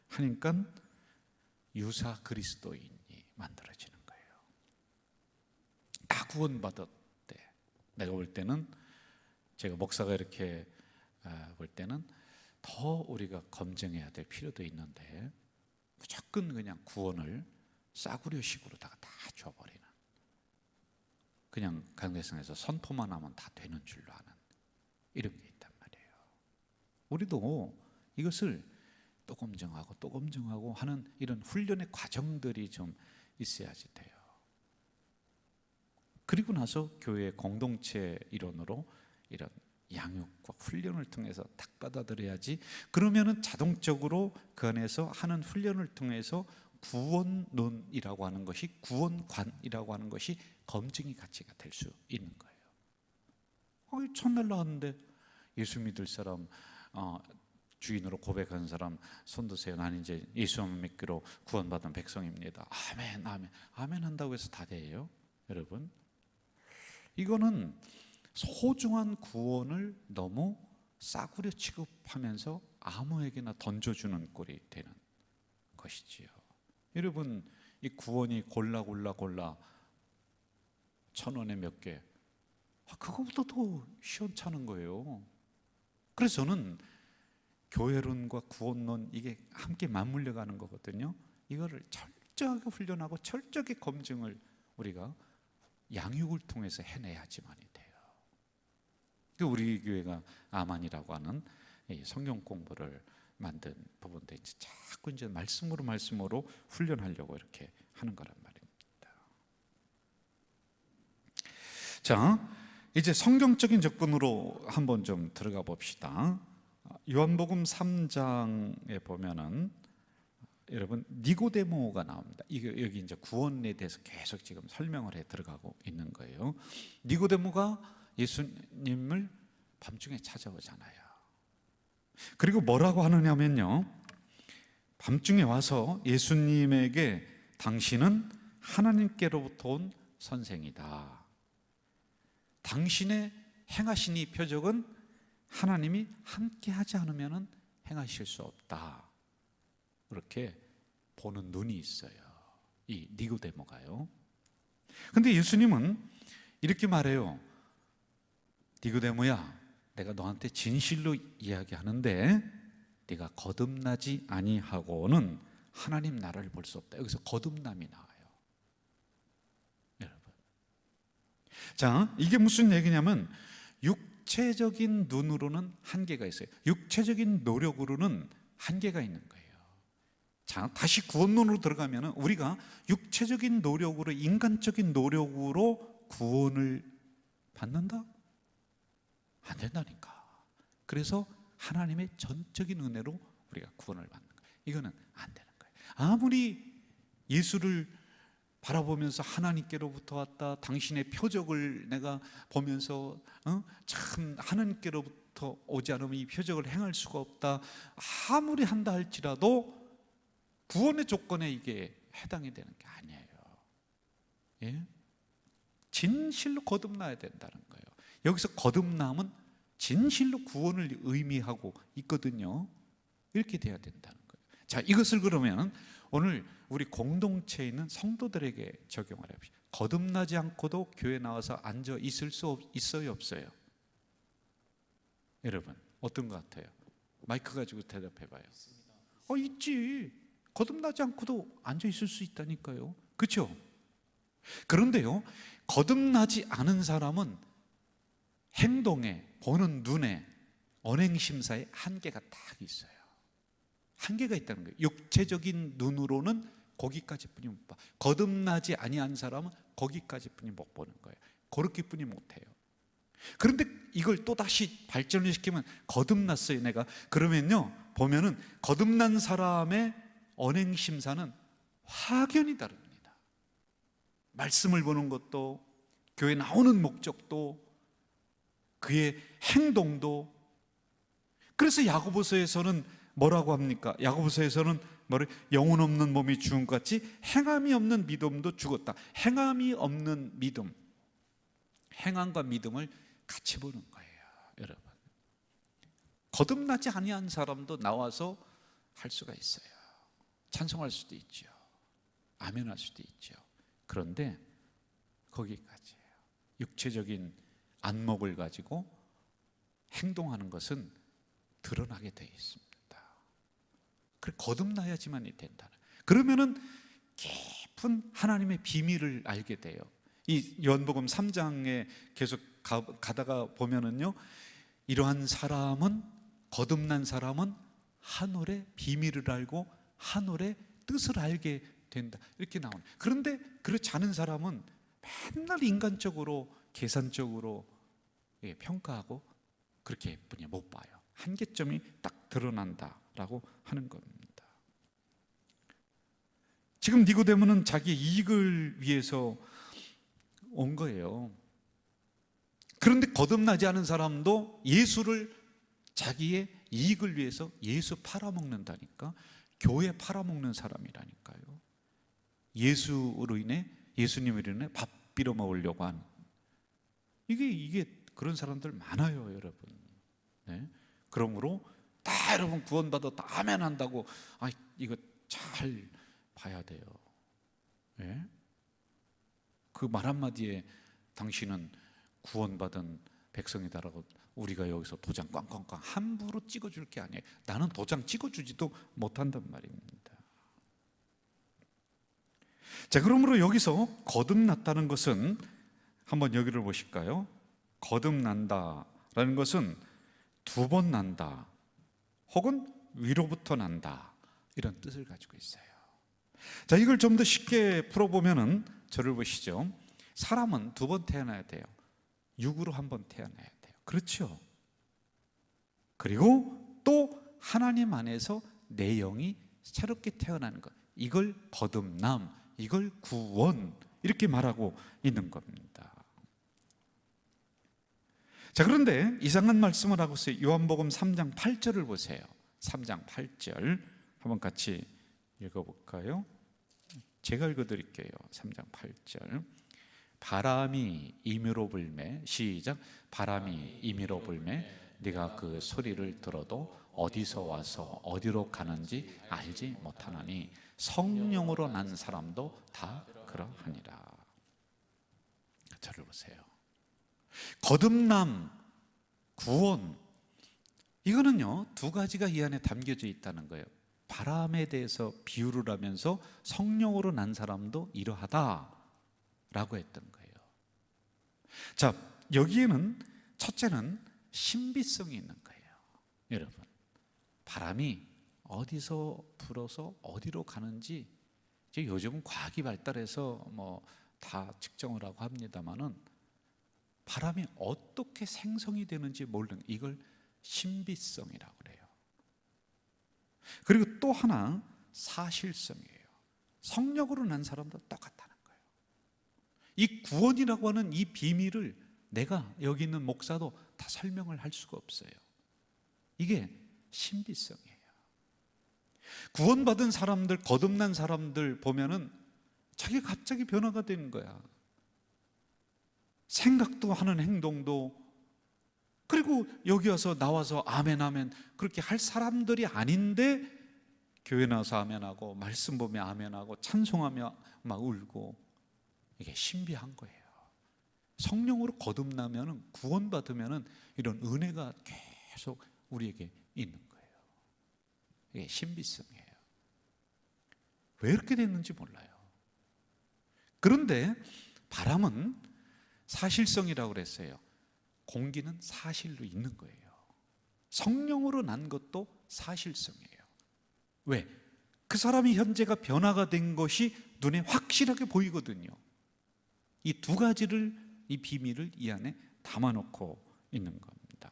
하니까 유사 그리스도인이 만들어지는 거예요. 다 구원받았대. 내가 볼 때는, 제가 목사가 이렇게 볼 때는 더 우리가 검증해야 될 필요도 있는데 무조건 그냥 구원을 싸구려식으로다가 다 줘버리는, 그냥 강대상에서 선포만 하면 다 되는 줄로 아는 이런 게 있단 말이에요. 우리도 이것을 또 검증하고 또 검증하고 하는 이런 훈련의 과정들이 좀 있어야지 돼요. 그리고 나서 교회 공동체 일원으로 이런 양육과 훈련을 통해서 딱 받아들여야지. 그러면은 자동적으로 그 안에서 하는 훈련을 통해서 구원론이라고 하는 것이, 구원관이라고 하는 것이 검증이 가치가 될 수 있는 거예요. 첫날 나왔는데 예수 믿을 사람, 주인으로 고백하는 사람 손 드세요. 나는 이제 예수만 믿기로 구원받은 백성입니다. 아멘, 아멘, 아멘 한다고 해서 다 돼요? 여러분, 이거는 소중한 구원을 너무 싸구려 취급하면서 아무에게나 던져주는 꼴이 되는 것이지요. 여러분, 이 구원이 골라 1,000원에 몇 개, 그거보다 더 시원찮은 거예요. 그래서 저는 교회론과 구원론, 이게 함께 맞물려 가는 거거든요. 이거를 철저하게 훈련하고 철저하게 검증을 우리가 양육을 통해서 해내야지만이 돼요. 우리 교회가 아만이라고 하는 성경 공부를 만든 부분도 이제 자꾸 이제 말씀으로 훈련하려고 이렇게 하는 거란 말입니다. 자, 이제 성경적인 접근으로 한번 좀 들어가 봅시다. 요한복음 3장에 보면은 여러분 니고데모가 나옵니다. 여기 이제 구원에 대해서 계속 지금 설명을 해 들어가고 있는 거예요. 니고데모가 예수님을 밤중에 찾아오잖아요. 그리고 뭐라고 하느냐면요, 밤중에 와서 예수님에게 당신은 하나님께로부터 온 선생이다. 당신의 행하신 이 표적은 하나님이 함께 하지 않으면 행하실 수 없다. 그렇게 보는 눈이 있어요, 이 니고데모가요. 근데 예수님은 이렇게 말해요. 니고데모야, 내가 너한테 진실로 이야기하는데 네가 거듭나지 아니하고는 하나님 나라를 볼 수 없다. 여기서 거듭남이 나와요, 여러분. 자, 이게 무슨 얘기냐면 육체적인 눈으로는 한계가 있어요. 육체적인 노력으로는 한계가 있는 거예요. 자, 다시 구원론으로 들어가면 우리가 육체적인 노력으로, 인간적인 노력으로 구원을 받는다? 안 된다니까. 그래서 하나님의 전적인 은혜로 우리가 구원을 받는 거예요. 이거는 안 되는 거예요. 아무리 예수를 바라보면서 하나님께로부터 왔다, 당신의 표적을 내가 보면서 참 하나님께로부터 오지 않으면 이 표적을 행할 수가 없다, 아무리 한다 할지라도 구원의 조건에 이게 해당이 되는 게 아니에요. 예? 진실로 거듭나야 된다는 거예요. 여기서 거듭남은 진실로 구원을 의미하고 있거든요. 이렇게 돼야 된다는 거예요. 자, 이것을 그러면 오늘 우리 공동체에 있는 성도들에게 적용을 해봅시다. 거듭나지 않고도 교회 나와서 앉아 있을 수 있어요, 없어요? 여러분, 어떤 것 같아요? 마이크 가지고 대답해봐요. 있지. 거듭나지 않고도 앉아 있을 수 있다니까요. 그렇죠? 그런데요, 거듭나지 않은 사람은 행동에, 보는 눈에, 언행심사에 한계가 딱 있어요. 한계가 있다는 거예요. 육체적인 눈으로는 거기까지뿐이 못 봐. 거듭나지 아니한 사람은 거기까지뿐이 못 보는 거예요. 그렇게뿐이 못해요. 그런데 이걸 또 다시 발전을 시키면 거듭났어요 내가. 그러면요 보면은 거듭난 사람의 언행 심사는 확연히 다릅니다. 말씀을 보는 것도, 교회 나오는 목적도, 그의 행동도. 그래서 야고보서에서는 뭐라고 합니까? 야고보서에서는 영혼 없는 몸이 죽은 것 같이 행함이 없는 믿음도 죽었다. 행함이 없는 믿음, 행함과 믿음을 같이 보는 거예요. 여러분, 거듭나지 아니한 사람도 나와서 할 수가 있어요. 찬송할 수도 있죠, 아멘할 수도 있죠. 그런데 거기까지예요. 육체적인 안목을 가지고 행동하는 것은 드러나게 되어 있습니다. 그래 거듭나야지만이 된다. 그러면은 깊은 하나님의 비밀을 알게 돼요. 이 요한복음 3장에 계속 가다가 보면은요, 이러한 사람은, 거듭난 사람은 하늘의 비밀을 알고 하늘의 뜻을 알게 된다, 이렇게 나오는. 그런데 그렇지 않은 사람은 맨날 인간적으로 계산적으로 평가하고 그렇게 뿐이 못 봐요. 한계점이 딱 드러난다라고 하는 겁니다. 지금 니고데모는 자기 이익을 위해서 온 거예요. 그런데 거듭나지 않은 사람도 예수를 자기의 이익을 위해서 예수 팔아먹는다니까. 교회 팔아먹는 사람이라니까요. 예수로 인해, 예수님으로 인해 밥 빌어 먹으려고 하는, 이게 그런 사람들 많아요, 여러분. 네? 그러므로 다 여러분 구원받아 다 아멘 한다고, 이거 잘 봐야 돼요. 네? 그 말 한마디에 당신은 구원받은 백성이다라고 우리가 여기서 도장 꽝꽝꽝 함부로 찍어줄 게 아니에요. 나는 도장 찍어주지도 못한단 말입니다. 자, 그러므로 여기서 거듭났다는 것은, 한번 여기를 보실까요? 거듭난다라는 것은 두 번 난다, 혹은 위로부터 난다, 이런 뜻을 가지고 있어요. 자, 이걸 좀 더 쉽게 풀어보면은, 저를 보시죠. 사람은 두 번 태어나야 돼요. 육으로 한 번 태어나야 돼요. 그렇죠? 그리고 또 하나님 안에서 내 영이 새롭게 태어나는 것, 이걸 거듭남, 이걸 구원, 이렇게 말하고 있는 겁니다. 자, 그런데 이상한 말씀을 하고 있어요. 요한복음 3장 8절을 보세요. 3장 8절 한번 같이 읽어볼까요? 제가 읽어드릴게요. 3장 8절. 바람이 임의로 불매, 시작. 바람이 임의로 불매, 네가 그 소리를 들어도 어디서 와서 어디로 가는지 알지 못하나니 성령으로 난 사람도 다 그러하니라. 저를 보세요. 거듭남, 구원, 이거는요 두 가지가 이 안에 담겨져 있다는 거예요. 바람에 대해서 비유를 하면서 성령으로 난 사람도 이러하다라고 했던 거예요. 자, 여기에는 첫째는 신비성이 있는 거예요. 여러분, 바람이 어디서 불어서 어디로 가는지, 이제 요즘은 과학이 발달해서 다 측정을 하고 합니다만은, 바람이 어떻게 생성이 되는지 모르는, 이걸 신비성이라고 그래요. 그리고 또 하나, 사실성이에요. 성령으로 난 사람도 똑같다는 거예요. 이 구원이라고 하는 이 비밀을 내가 여기 있는 목사도 다 설명을 할 수가 없어요. 이게 신비성이에요. 구원받은 사람들, 거듭난 사람들 보면은 자기가 갑자기 변화가 되는 거야. 생각도 하는 행동도. 그리고 여기 와서 나와서 아멘 아멘 그렇게 할 사람들이 아닌데 교회 나와서 아멘하고 말씀 보며 아멘하고 찬송하며 막 울고, 이게 신비한 거예요. 성령으로 거듭나면, 구원받으면 이런 은혜가 계속 우리에게 있는 거예요. 이게 신비성이에요. 왜 이렇게 됐는지 몰라요. 그런데 바람은 사실성이라고 그랬어요. 공기는 사실로 있는 거예요. 성령으로 난 것도 사실성이에요. 왜? 그 사람이 현재가 변화가 된 것이 눈에 확실하게 보이거든요. 이 두 가지를 이 비밀을 이 안에 담아놓고 있는 겁니다.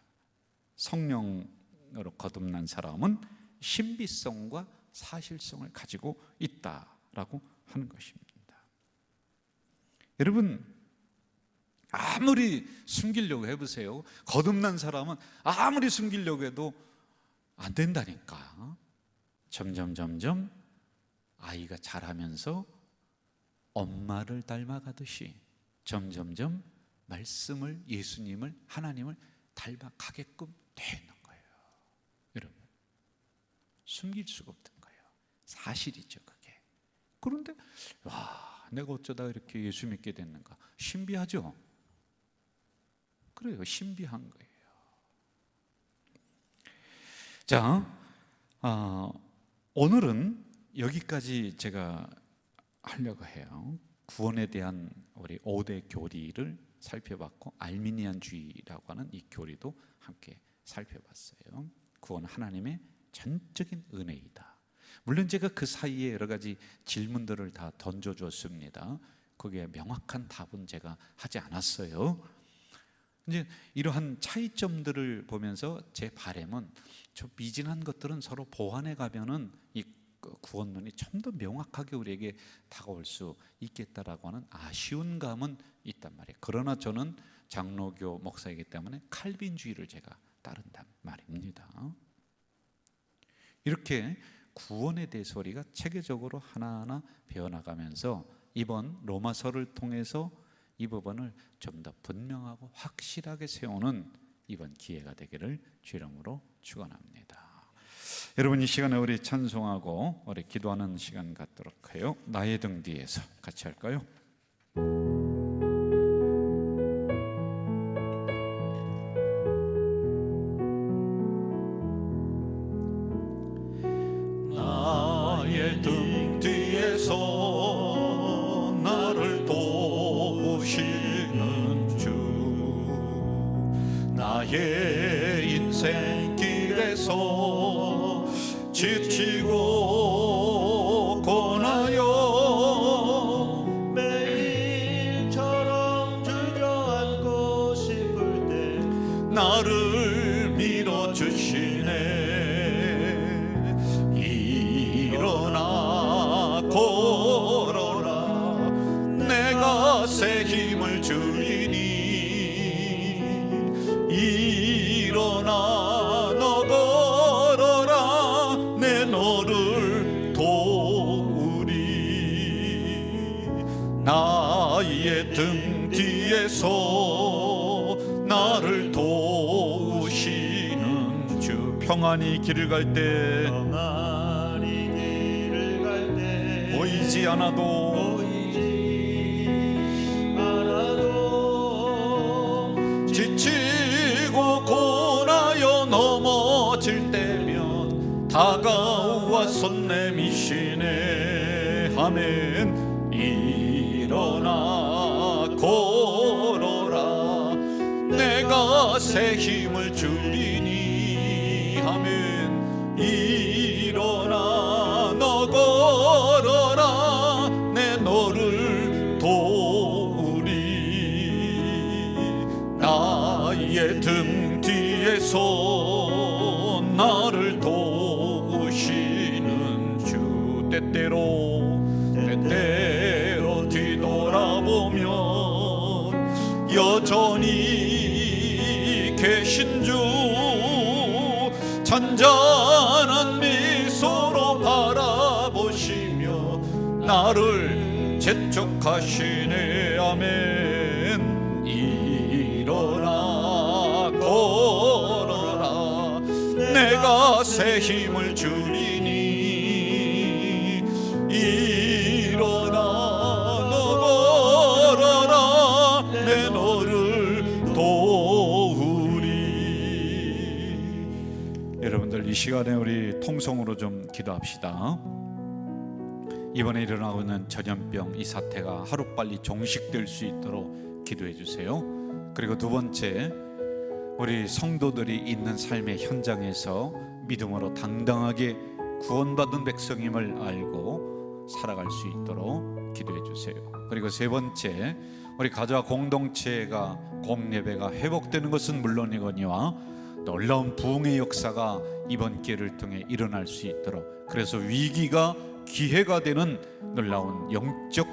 성령으로 거듭난 사람은 신비성과 사실성을 가지고 있다라고 하는 것입니다. 여러분, 아무리 숨기려고 해보세요. 거듭난 사람은 아무리 숨기려고 해도 안 된다니까. 점점 아이가 자라면서 엄마를 닮아가듯이 점점점 말씀을, 예수님을, 하나님을 닮아가게끔 되는 거예요. 여러분, 숨길 수가 없던 거예요. 사실이죠, 그게. 그런데 와, 내가 어쩌다 이렇게 예수 믿게 됐는가? 신비하죠? 그래요, 신비한 거예요. 자, 오늘은 여기까지 제가 하려고 해요. 구원에 대한 우리 5대 교리를 살펴봤고, 알미니안주의라고 하는 이 교리도 함께 살펴봤어요. 구원 하나님의 전적인 은혜이다. 물론 제가 그 사이에 여러 가지 질문들을 다 던져줬습니다. 거기에 명확한 답은 제가 하지 않았어요. 이제 이러한 차이점들을 보면서 제 바람은 저 미진한 것들은 서로 보완해 가면은 이 구원론이 좀 더 명확하게 우리에게 다가올 수 있겠다라고 하는 아쉬운 감은 있단 말이에요. 그러나 저는 장로교 목사이기 때문에 칼빈주의를 제가 따른단 말입니다. 이렇게 구원에 대해서 우리가 체계적으로 하나하나 배워나가면서 이번 로마서를 통해서 이 부분을 좀 더 분명하고 확실하게 세우는 이번 기회가 되기를 주 이름으로 축원합니다. 여러분, 이 시간에 우리 찬송하고 우리 기도하는 시간 갖도록 해요. 나의 등 뒤에서 같이 할까요? 나의 등 뒤에서 나를 도우시는 주, 나의 인생길에서 지치고 고나여 매일처럼 주저앉고 싶을 때 나를 밀어주시네. 일어나 걸어라, 내가 새 힘을 주리니. 일어나 너 걸어라, 내 너를 도우리. 나의 등 뒤에서 나를 도우시는 주. 평안히 길을 갈 때, 평안히 길을 갈 때 보이지 않아도 지치고 고나여 넘어질 때면 다가와 손 내미시네. 아멘. 일어나 걸어라, 내가 새 힘을 주리니. 아멘. 일어나 너 걸어라, 내 너를 도우리. 나의 등 뒤에서 나를 도우시는 주. 때때로 뒤돌아보면 여전히 계신 주, 잔잔한 미소로 바라보시며 나를 재촉하시네. 아멘. 일어나 걸어라, 내가 새 힘을 주리니. 일어나 너 걸어라, 내 너를 도우리. 여러분들, 이 시간에 우리 통성으로 좀 기도합시다. 이번에 일어나고 있는 전염병 이 사태가 하루빨리 종식될 수 있도록 기도해 주세요. 그리고 두 번째, 우리 성도들이 있는 삶의 현장에서 믿음으로 당당하게 구원받은 백성임을 알고 살아갈 수 있도록 기도해 주세요. 그리고 세 번째, 우리 가족 공동체가 공예배가 회복되는 것은 물론이거니와 놀라운 부흥의 역사가 이번 기회를 통해 일어날 수 있도록, 그래서 위기가 기회가 되는 놀라운 영적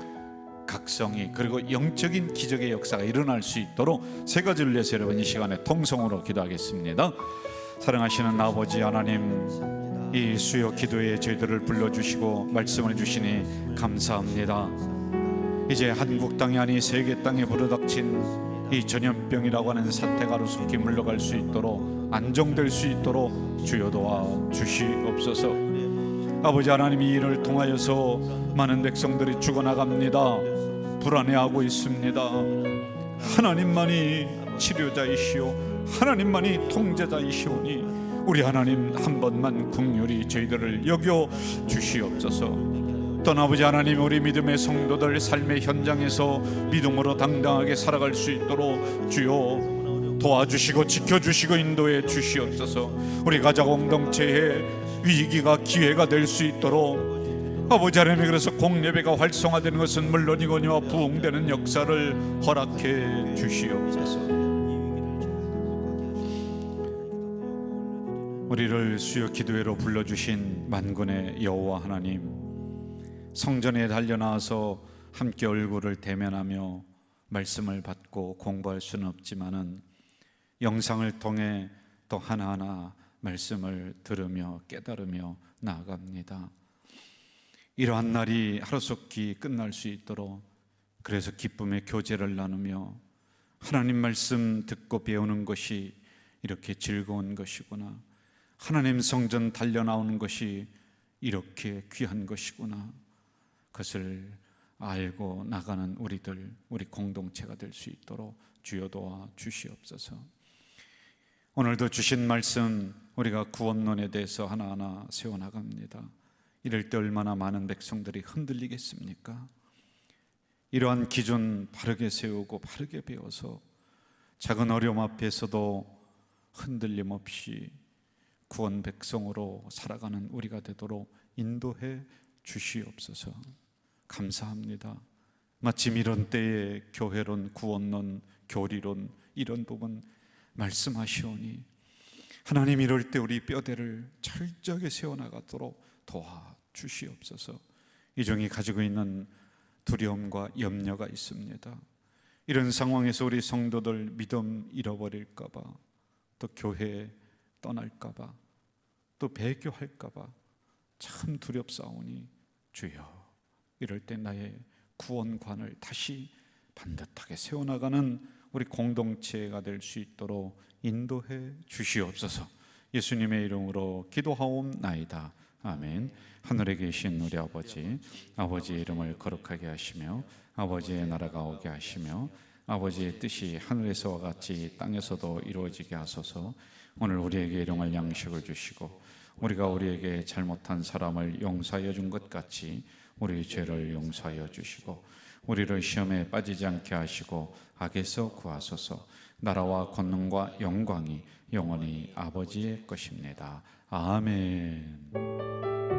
각성이, 그리고 영적인 기적의 역사가 일어날 수 있도록 세 가지를 위해서 여러분 이 시간에 통성으로 기도하겠습니다. 사랑하시는 아버지 하나님, 이 수요 기도에 저희들을 불러주시고 말씀을 주시니 감사합니다. 이제 한국 땅이 아니 세계 땅에 불어닥친 이 전염병이라고 하는 사태가 하루속히 물러갈 수 있도록, 안정될 수 있도록 주여 도와 주시옵소서. 아버지 하나님, 이 일을 통하여서 많은 백성들이 죽어나갑니다. 불안해하고 있습니다. 하나님만이 치료자이시오, 하나님만이 통제자이시오니 우리 하나님 한 번만 긍휼히 저희들을 여겨 주시옵소서. 또 아버지 하나님, 우리 믿음의 성도들 삶의 현장에서 믿음으로 당당하게 살아갈 수 있도록 주여 도와주시고 지켜주시고 인도해 주시옵소서. 우리 가족 공동체의 위기가 기회가 될 수 있도록 아버지 하나님, 그래서 공예배가 활성화되는 것은 물론이거니와 부흥되는 역사를 허락해 주시옵소서. 우리를 수요 기도회로 불러주신 만군의 여호와 하나님, 성전에 달려나와서 함께 얼굴을 대면하며 말씀을 받고 공부할 수는 없지만은 영상을 통해 또 하나하나 말씀을 들으며 깨달으며 나아갑니다. 이러한 날이 하루속히 끝날 수 있도록, 그래서 기쁨의 교제를 나누며 하나님 말씀 듣고 배우는 것이 이렇게 즐거운 것이구나, 하나님 성전 달려나오는 것이 이렇게 귀한 것이구나, 그것을 알고 나가는 우리들, 우리 공동체가 될 수 있도록 주여 도와 주시옵소서. 오늘도 주신 말씀 우리가 구원론에 대해서 하나하나 세워나갑니다. 이럴 때 얼마나 많은 백성들이 흔들리겠습니까? 이러한 기준 바르게 세우고 바르게 배워서 작은 어려움 앞에서도 흔들림 없이 구원 백성으로 살아가는 우리가 되도록 인도해 주시옵소서. 감사합니다. 마침 이런 때에 교회론, 구원론, 교리론 이런 부분 말씀하시오니 하나님, 이럴 때 우리 뼈대를 철저하게 세워나가도록 도와주시옵소서. 이 종이 가지고 있는 두려움과 염려가 있습니다. 이런 상황에서 우리 성도들 믿음 잃어버릴까봐, 또 교회 떠날까봐, 또 배교할까봐 참 두렵사오니 주여, 이럴 때 나의 구원관을 다시 반듯하게 세워나가는 우리 공동체가 될 수 있도록 인도해 주시옵소서. 예수님의 이름으로 기도하옵나이다. 아멘. 하늘에 계신 우리 아버지, 아버지의 이름을 거룩하게 하시며 아버지의 나라가 오게 하시며 아버지의 뜻이 하늘에서와 같이 땅에서도 이루어지게 하소서. 오늘 우리에게 일용할 양식을 주시고 우리가 우리에게 잘못한 사람을 용서하여 준 것 같이 우리 죄를 용서하여 주시고 우리를 시험에 빠지지 않게 하시고 악에서 구하소서. 나라와 권능과 영광이 영원히 아버지의 것입니다. 아멘.